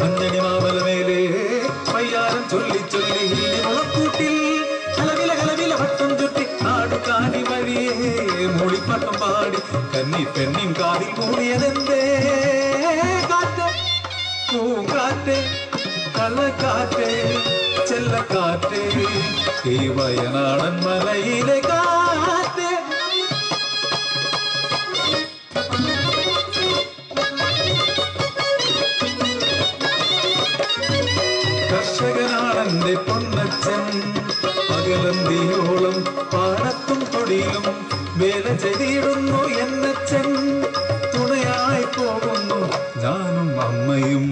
അഞ്ഞണി മാമലമേലെ പയ്യാരം ചൊല്ലി ചൊല്ലി മുളക്കൂട്ടിൽ കലവില കലവില വട്ടം ചുറ്റി നാടു കാണി വഴിയേ മൂളിപ്പട്ടം പാടി കന്നി പെണ്ണിൻ കാതിൽ മൂടിയതെന്തേ കാറ്റ് പൂങ്കാറ്റ് കള്ളക്കാറ്റ് ചെല്ലക്കാറ്റ് ഈ വയനാടൻ മലയിലെ കാറ്റ് കർഷകനാണെന്റെ പൊന്നച്ചൻ പകലന്തിയോളം പാടത്തും തൊടിയിലും വേല ചെയ്തിടുന്നു എന്നച്ചൻ തുണയായി പോകുന്നു ഞാനും അമ്മയും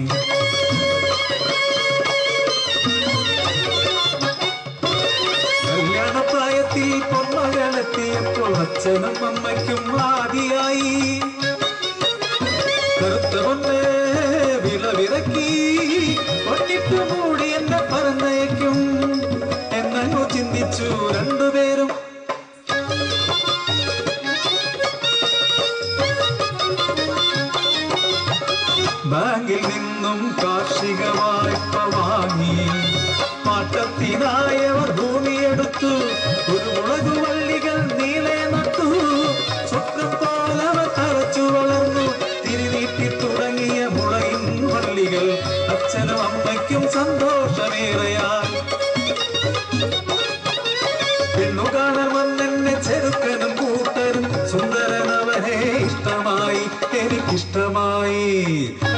കല്യാണപ്രായത്തിൽ പൊന്മകളെത്തിയപ്പോൾ അച്ഛനും അമ്മയ്ക്കും ആദിയായി കറുത്ത പൊന്ന് വിളവിറക്കി പൊന്നിട്ടു മൂടി എന്നെ പറന്നേക്കും എന്നങ്ങു ചിന്തിച്ചു രണ്ടുപേരും ബാങ്കിൽ നിന്നും കാർഷിക വായ്പ വാങ്ങി പാട്ടത്തിനായവർ ഭൂമിയെടുത്തു ഒരു മുളകുവള്ളികൾ നീളെ നട്ടു സ്വപ്നം പോലവർ തറച്ചു വളർന്നു തിരിനീട്ടി തുടങ്ങിയ മുളയിൻ വള്ളികൾ അച്ഛനും അമ്മയ്ക്കും സന്തോഷമേറെയായി പെണ്ണു കാണാൻ വന്നെന്നെ ചെറുക്കനും കൂട്ടരും സുന്ദരനവനെ ഇഷ്ടമായി എനിക്കിഷ്ടമായി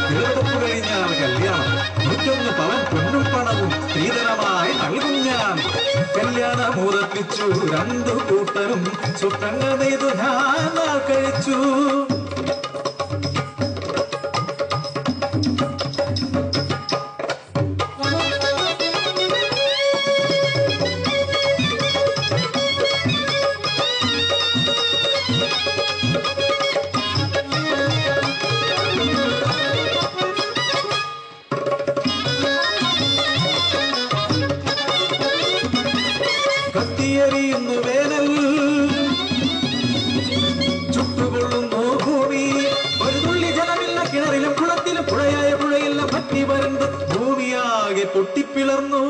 തിരഞ്ഞെടുപ്പ് കഴിഞ്ഞാൽ കല്യാണം 101 പവൻ പൊന്നും പണവും സ്ത്രീധനമായി നൽകും ഞാൻ കല്യാണം ഉറപ്പിച്ചു രണ്ടു കൂട്ടരും സ്വപ്നങ്ങൾ നെയ്തു ഞാൻ നാൾ കഴിച്ചു കത്തിയെറിയുന്നു വേനൽ ചുട്ടുകൊള്ളുന്നു ഭൂമി ഒരു തുള്ളി ജലമില്ല കിണറിലും കുളത്തിലും പുഴയായ പുഴയില്ല പറ്റി വരണ്ട് ഭൂമിയാകെ പൊട്ടിപ്പിളർന്നു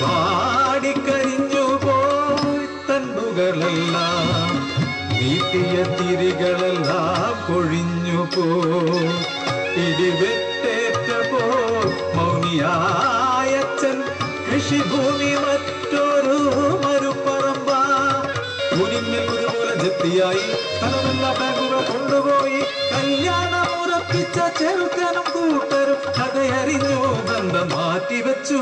പാടിക്കരിഞ്ഞു പോയി തണ്ടുകളെല്ലാം നീട്ടിയ തിരികളെല്ലാം കൊഴിഞ്ഞു പോ ഇടിവെട്ടേറ്റപ്പോ മൗനിയായച്ഛൻ കൃഷിഭൂമി മറ്റൊരു മരുപ്പറമ്പ കുനിങ്ങിൽ ഒരുപോലെ ജപ്തിയായി സ്ഥലമെല്ലാം ബാങ്കുകൾ കൊണ്ടുപോയി കല്യാണം ഉറപ്പിച്ച ചെറുക്കനും കൂട്ടരും കഥയറിഞ്ഞു ബന്ധം മാറ്റിവെച്ചു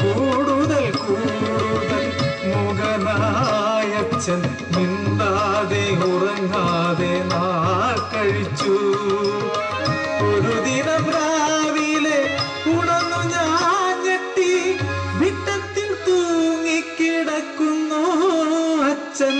കൂടുതൽ കൂടുതൽ മുഖനായച്ഛൻ മിണ്ടാതെ ഉറങ്ങാതെ നാൾ കഴിച്ചു ഒരു ദിനം രാവിലെ ഉണർന്നു ഞാൻ ഞെട്ടി വിട്ടത്തിൽ തൂങ്ങിക്കിടക്കുന്നു അച്ഛൻ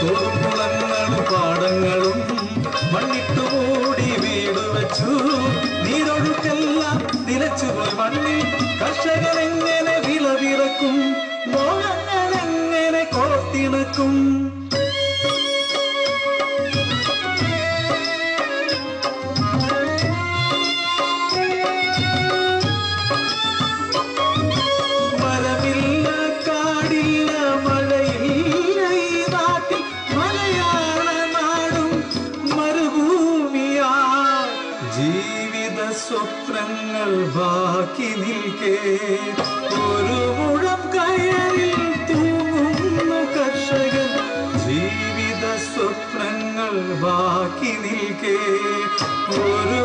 തോറും കുളങ്ങളും പാടങ്ങളും മണ്ണിട്ടുമൂടി വീട് വെച്ചു നീരൊഴുക്കെല്ലാം നിലച്ചുപോയി മണ്ണിൽ കർഷകൻ എങ്ങനെ വിളവിറക്കും മോഹങ്ങൾ എങ്ങനെ കോർത്തിണക്കും മരമില്ല കാടില്ല മഴയില്ല ഈ നാട്ടിൽ മലയാള നാടും മരുഭൂമിയാ ജീവിത സ്വപ്നങ്ങൾ ബാക്കി നിൽക്കേ ഒരു മുഴം കയറിൽ തൂങ്ങുന്നു കർഷകൻ ജീവിത സ്വപ്നങ്ങൾ ബാക്കി നിൽക്കേ ഒരു